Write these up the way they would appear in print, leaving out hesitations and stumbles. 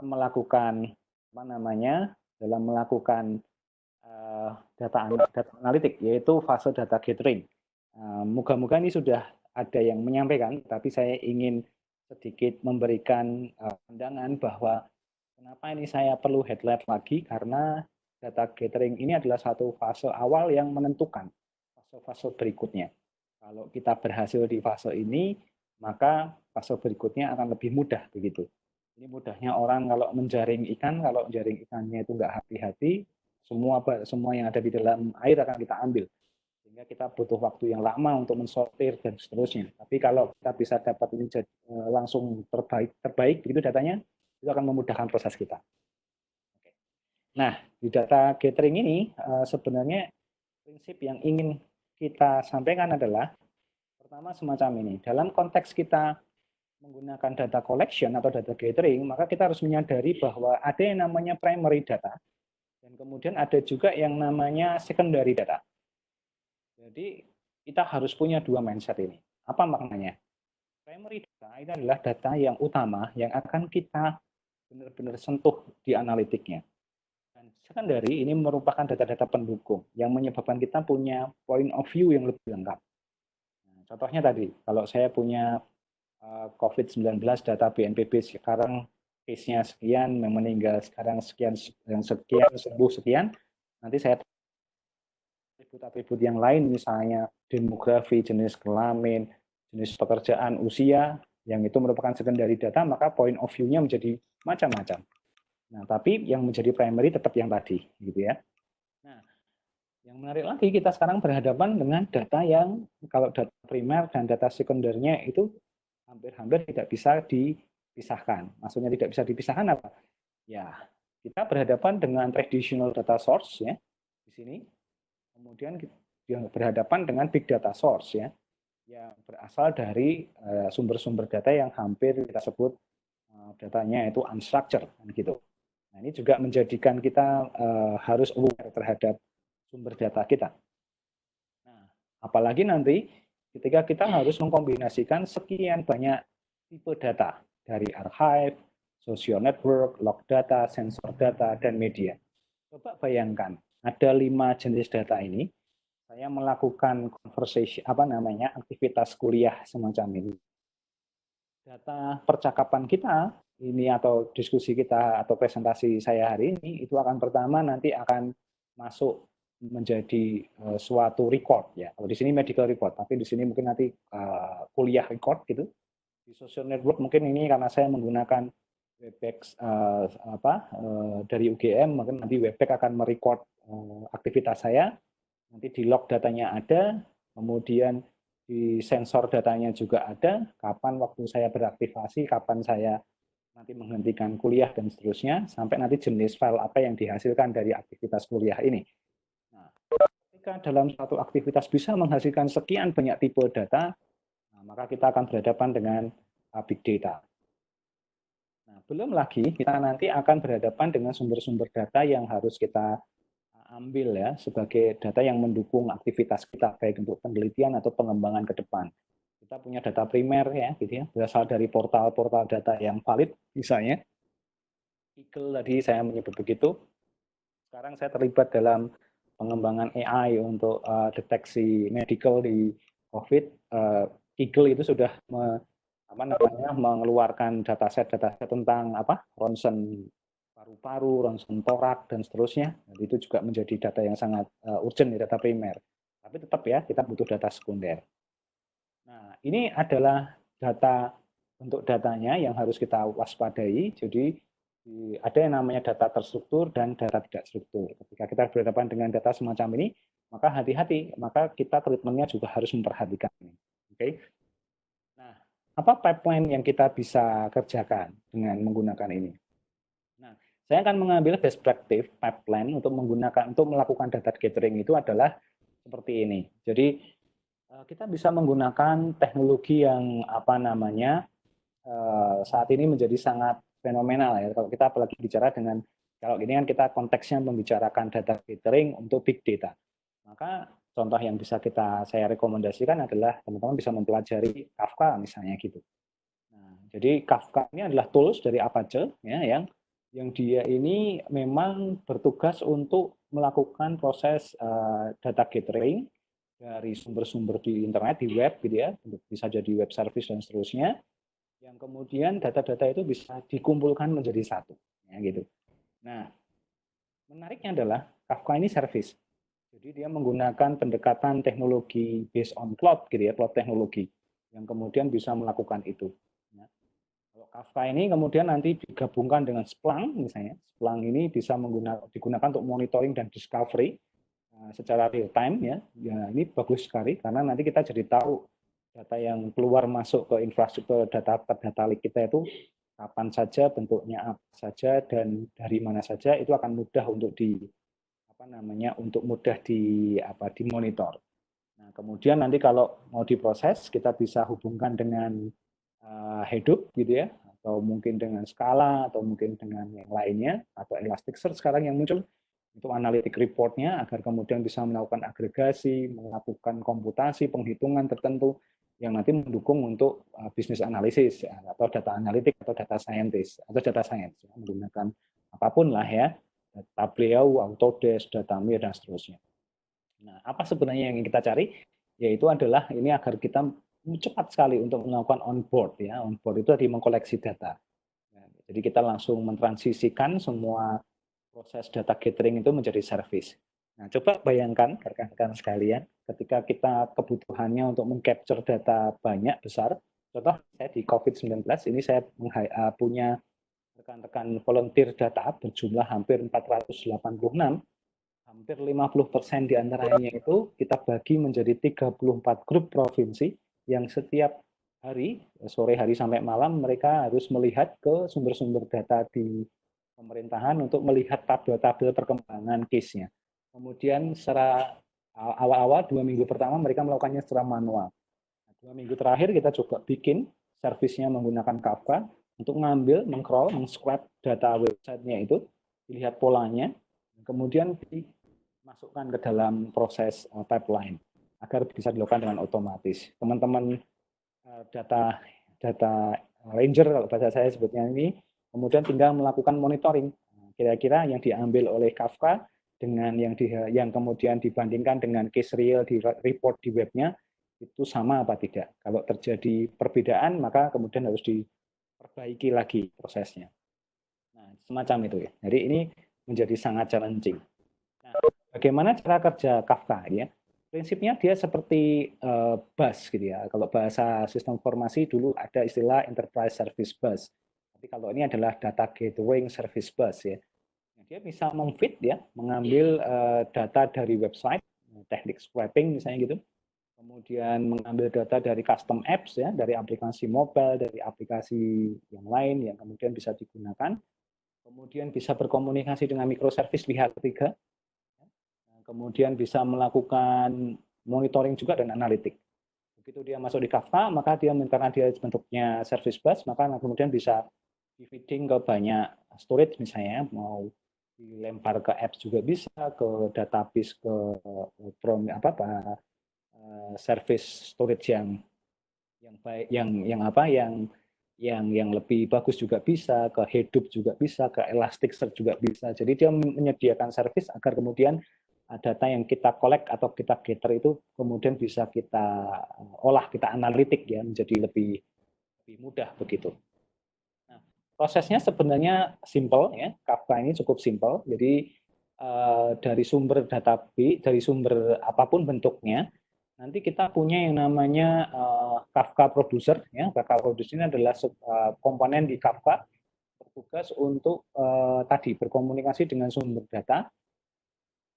melakukan apa namanya dalam melakukan data analitik, yaitu fase data gathering. Moga-moga ini sudah ada yang menyampaikan, tapi saya ingin sedikit memberikan pandangan bahwa kenapa ini saya perlu headlight lagi, karena data gathering ini adalah satu fase awal yang menentukan fase-fase berikutnya. Kalau kita berhasil di fase ini, maka fase berikutnya akan lebih mudah begitu. Ini mudahnya orang kalau menjaring ikan, kalau jaring ikannya itu nggak hati-hati, semua yang ada di dalam air akan kita ambil. Sehingga kita butuh waktu yang lama untuk mensortir dan seterusnya. Tapi kalau kita bisa dapat ini langsung terbaik begitu datanya, itu akan memudahkan proses kita. Nah, di data gathering ini sebenarnya prinsip yang ingin kita sampaikan adalah pertama semacam ini. Dalam konteks kita menggunakan data collection atau data gathering, maka kita harus menyadari bahwa ada yang namanya primary data, dan kemudian ada juga yang namanya secondary data. Jadi kita harus punya dua mindset ini. Apa maknanya? Primary data ini adalah data yang utama yang akan kita benar-benar sentuh di analitiknya. Dan secondary ini merupakan data-data pendukung yang menyebabkan kita punya point of view yang lebih lengkap. Nah, contohnya tadi, kalau saya punya COVID-19 data BNPB sekarang case-nya sekian, yang meninggal sekarang sekian, sembuh sekian, nanti saya atribut-atribut yang lain misalnya demografi, jenis kelamin, jenis pekerjaan, usia, yang itu merupakan secondary data, maka point of view-nya menjadi macam-macam. Nah, tapi yang menjadi primary tetap yang tadi, gitu ya. Nah, yang menarik lagi, kita sekarang berhadapan dengan data yang kalau data primer dan data sekundernya itu hampir-hampir tidak bisa dipisahkan. Maksudnya tidak bisa dipisahkan apa? Ya, kita berhadapan dengan traditional data source ya di sini. Kemudian kita berhadapan dengan big data source ya, yang berasal dari sumber-sumber data yang hampir kita sebut datanya itu unstructured gitu. Nah, ini juga menjadikan kita harus aware terhadap sumber data kita. Nah, apalagi nanti ketika kita harus mengkombinasikan sekian banyak tipe data dari archive, social network, log data, sensor data, dan media. Coba bayangkan, ada 5 jenis data ini, saya melakukan conversation, aktivitas kuliah semacam ini. Data percakapan kita ini atau diskusi kita atau presentasi saya hari ini itu akan pertama nanti akan masuk menjadi suatu record ya. Kalau di sini medical record, tapi di sini mungkin nanti kuliah record gitu. Di social network mungkin ini karena saya menggunakan Webex dari UGM, mungkin nanti Webex akan merecord aktivitas saya. Nanti di log datanya ada, kemudian di sensor datanya juga ada, kapan waktu saya beraktivasi, kapan saya nanti menghentikan kuliah dan seterusnya, sampai nanti jenis file apa yang dihasilkan dari aktivitas kuliah ini. Nah, ketika dalam satu aktivitas bisa menghasilkan sekian banyak tipe data, nah, maka kita akan berhadapan dengan big data. Nah, belum lagi kita nanti akan berhadapan dengan sumber-sumber data yang harus kita ambil ya sebagai data yang mendukung aktivitas kita baik untuk penelitian atau pengembangan ke depan. Kita punya data primer ya gitu ya, berasal dari portal-portal data yang valid misalnya. Eagle tadi saya menyebut begitu. Sekarang saya terlibat dalam pengembangan AI untuk deteksi medical di COVID. Eagle itu sudah mengeluarkan dataset tentang ronsen paru-paru, ronsen torak, dan seterusnya. Jadi itu juga menjadi data yang sangat urgent di data primer. Tapi tetap ya, kita butuh data sekunder. Nah, ini adalah data bentuk datanya yang harus kita waspadai. Jadi ada yang namanya data terstruktur dan data tidak struktur. Ketika kita berhadapan dengan data semacam ini, maka hati-hati, maka kita treatmentnya juga harus memperhatikan ini. Oke. Nah, apa pipeline yang kita bisa kerjakan dengan menggunakan ini? Nah, saya akan mengambil best practice pipeline untuk melakukan data gathering itu adalah seperti ini. Jadi kita bisa menggunakan teknologi yang saat ini menjadi sangat fenomenal ya. Kalau kita apalagi bicara kalau ini kan kita konteksnya membicarakan data gathering untuk big data. Maka contoh yang bisa saya rekomendasikan adalah teman-teman bisa mempelajari Kafka misalnya gitu. Nah, jadi Kafka ini adalah tools dari Apache ya yang yang dia ini memang bertugas untuk melakukan proses data gathering dari sumber-sumber di internet, di web gitu ya, bisa jadi web service dan seterusnya, yang kemudian data-data itu bisa dikumpulkan menjadi satu, ya gitu. Nah, menariknya adalah Kafka ini service. Jadi dia menggunakan pendekatan teknologi based on cloud gitu ya, cloud teknologi yang kemudian bisa melakukan itu. Ya. Kalau Kafka ini kemudian nanti digabungkan dengan Splunk misalnya, Splunk ini bisa digunakan untuk monitoring dan discovery secara real time ya. Ya ini bagus sekali karena nanti kita jadi tahu data yang keluar masuk ke infrastruktur data lake kita itu kapan saja, bentuknya apa saja, dan dari mana saja, itu akan mudah untuk untuk mudah dimonitor. Nah, kemudian nanti kalau mau diproses, kita bisa hubungkan dengan Hadoop gitu ya, atau mungkin dengan Scala, atau mungkin dengan yang lainnya, atau Elasticsearch sekarang yang muncul, itu analytic report-nya agar kemudian bisa melakukan agregasi, melakukan komputasi, penghitungan tertentu yang nanti mendukung untuk bisnis analisis ya, atau data analitik atau data scientist atau data science ya, menggunakan apapun lah ya, Tableau, Autodesk, Datamir dan seterusnya. Nah, apa sebenarnya yang ingin kita cari? Yaitu adalah ini agar kita cepat sekali untuk melakukan onboard ya. Onboard itu tadi mengkoleksi data. Nah, jadi kita langsung mentransisikan semua proses data gathering itu menjadi service. Nah, coba bayangkan rekan-rekan sekalian, ketika kita kebutuhannya untuk mengcapture data banyak besar, contoh saya di COVID-19 ini saya punya rekan-rekan volunteer data berjumlah hampir 486, hampir 50% diantaranya itu kita bagi menjadi 34 grup provinsi yang setiap hari, sore hari sampai malam, mereka harus melihat ke sumber-sumber data di pemerintahan untuk melihat tabel-tabel perkembangan case-nya. Kemudian secara awal-awal 2 minggu pertama mereka melakukannya secara manual. 2 minggu terakhir kita coba bikin servisnya menggunakan Kafka untuk ngambil, meng-crawl, meng-scrap data websitenya itu, dilihat polanya, kemudian dimasukkan ke dalam proses pipeline agar bisa dilakukan dengan otomatis. Teman-teman data data ranger kalau bahasa saya sebutnya ini, kemudian tinggal melakukan monitoring. Kira-kira yang diambil oleh Kafka dengan yang kemudian dibandingkan dengan case real di report di webnya, itu sama apa tidak. Kalau terjadi perbedaan, maka kemudian harus diperbaiki lagi prosesnya. Nah, semacam itu ya. Jadi ini menjadi sangat challenging. Nah, bagaimana cara kerja Kafka ya? Prinsipnya dia seperti bus gitu ya. Kalau bahasa sistem informasi dulu ada istilah enterprise service bus. Tapi kalau ini adalah data gathering service bus ya. Nah, dia bisa memfit ya, mengambil data dari website, teknik scraping misalnya gitu. Kemudian mengambil data dari custom apps ya, dari aplikasi mobile, dari aplikasi yang lain yang kemudian bisa digunakan. Kemudian bisa berkomunikasi dengan microservice pihak ketiga. Kemudian bisa melakukan monitoring juga dan analitik. Begitu dia masuk di Kafka, maka dia karena dia bentuknya service bus, maka kemudian bisa di feeding ke banyak storage misalnya, mau dilempar ke apps juga bisa, ke database, ke service storage yang baik, yang lebih bagus juga bisa, ke Hadoop juga bisa, ke Elasticsearch juga bisa. Jadi dia menyediakan service agar kemudian data yang kita collect atau kita gather itu kemudian bisa kita olah, kita analitik ya menjadi lebih mudah begitu. Nah, prosesnya sebenarnya simple ya, Kafka ini cukup simple. Jadi dari sumber database, dari sumber apapun bentuknya, nanti kita punya yang namanya Kafka Producer ya. Kafka Producer ini adalah komponen di Kafka bertugas untuk tadi berkomunikasi dengan sumber data.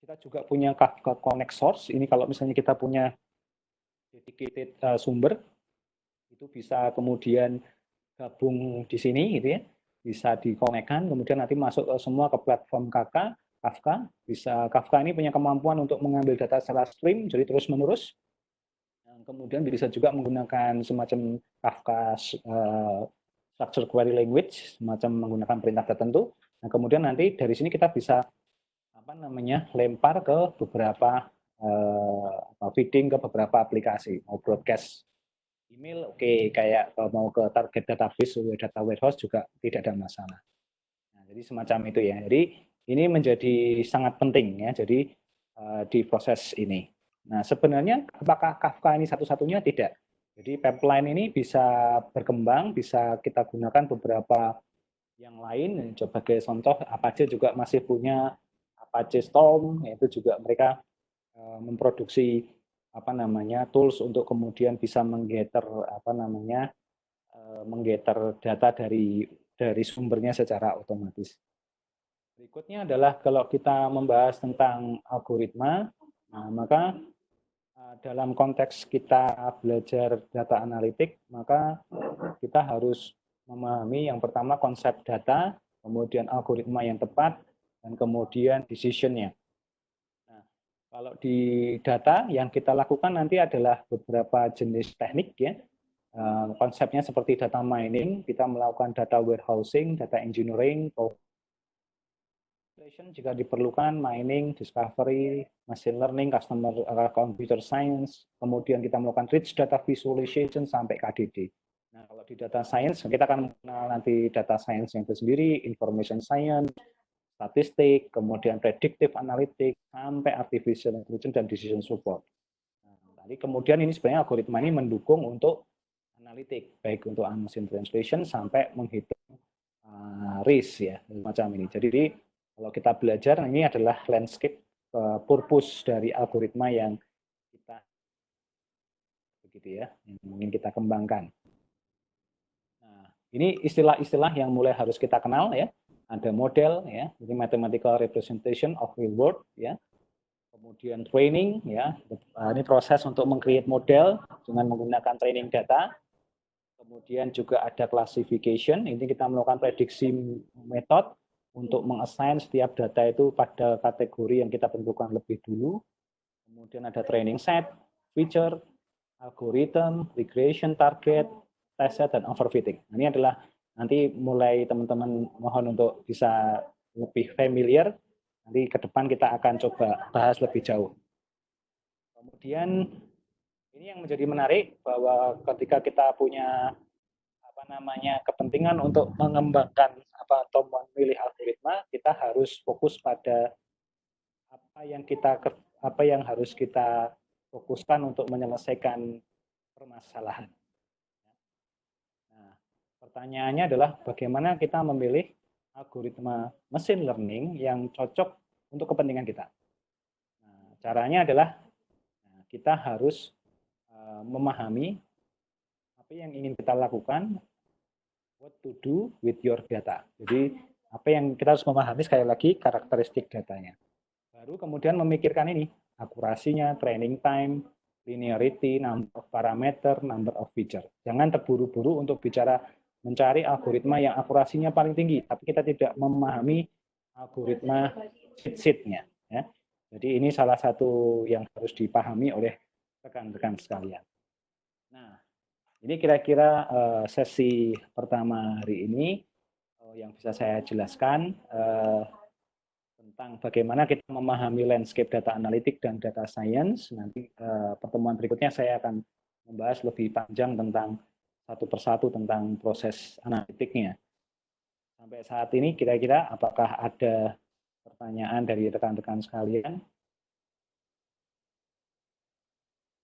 Kita juga punya Kafka Connect Source. Ini kalau misalnya kita punya dedicated sumber, itu bisa kemudian gabung di sini gitu ya. Bisa dikonekkan, kemudian nanti masuk semua ke platform Kafka. Kafka ini punya kemampuan untuk mengambil data secara stream, jadi terus-menerus. Kemudian bisa juga menggunakan semacam Kafka structure query language, semacam menggunakan perintah tertentu. Nah, kemudian nanti dari sini kita bisa lempar ke beberapa feeding ke beberapa aplikasi, mau broadcast email, oke, kayak kalau mau ke target database, data warehouse juga tidak ada masalah. Nah, Jadi semacam itu ya. Jadi ini menjadi sangat penting ya. Jadi di proses ini. Nah, sebenarnya apakah Kafka ini satu-satunya? Tidak. Jadi pipeline ini bisa berkembang, bisa kita gunakan beberapa yang lain. Sebagai contoh, Apache juga masih punya Apache Storm, yaitu juga mereka memproduksi apa namanya tools untuk kemudian bisa menggetter apa namanya menggetter data dari sumbernya secara otomatis. Berikutnya adalah kalau kita membahas tentang algoritma, nah, maka dalam konteks kita belajar data analitik, maka kita harus memahami yang pertama konsep data, kemudian algoritma yang tepat, dan kemudian decision-nya. Nah, kalau di data yang kita lakukan nanti adalah beberapa jenis teknik ya. Konsepnya seperti data mining, kita melakukan data warehousing, data engineering, jika diperlukan, mining, discovery, machine learning, customer computer science, kemudian kita melakukan rich data visualization sampai KDD. Nah, kalau di data science, kita akan mengenal nanti data science yang tersendiri, information science, statistik, kemudian predictive analytics, sampai artificial intelligence dan decision support. Nah, tadi kemudian ini sebenarnya algoritma ini mendukung untuk analitik, baik untuk machine translation sampai menghitung risk ya, macam ini. Jadi kalau kita belajar, ini adalah landscape purpose dari algoritma yang kita begitu ya, yang ingin kita kembangkan. Nah, ini istilah-istilah yang mulai harus kita kenal ya. Ada model ya, jadi mathematical representation of real world ya. Kemudian training ya, ini proses untuk meng-create model dengan menggunakan training data. Kemudian juga ada classification, ini kita melakukan prediksi metode untuk mengassign setiap data itu pada kategori yang kita tentukan lebih dulu. Kemudian ada training set, feature, algorithm, regression target, test set, dan overfitting. Ini adalah nanti mulai teman-teman mohon untuk bisa lebih familiar. Nanti ke depan kita akan coba bahas lebih jauh. Kemudian ini yang menjadi menarik bahwa ketika kita punya kepentingan untuk mengembangkan atau memilih algoritma, kita harus fokus pada apa yang harus kita fokuskan untuk menyelesaikan permasalahan. Nah, pertanyaannya adalah bagaimana kita memilih algoritma machine learning yang cocok untuk kepentingan kita. Nah, caranya adalah kita harus memahami apa yang ingin kita lakukan, what to do with your data. Jadi apa yang kita harus memahami sekali lagi karakteristik datanya. Baru kemudian memikirkan ini, akurasinya, training time, linearity, number of parameter, number of feature. Jangan terburu-buru untuk bicara mencari algoritma yang akurasinya paling tinggi, tapi kita tidak memahami algoritma cheat-sheet-nya. Ya. Jadi ini salah satu yang harus dipahami oleh rekan-rekan sekalian. Nah, ini kira-kira sesi pertama hari ini yang bisa saya jelaskan tentang bagaimana kita memahami landscape data analitik dan data science. Nanti pertemuan berikutnya saya akan membahas lebih panjang tentang satu persatu tentang proses analitiknya. Sampai saat ini kira-kira apakah ada pertanyaan dari rekan-rekan sekalian?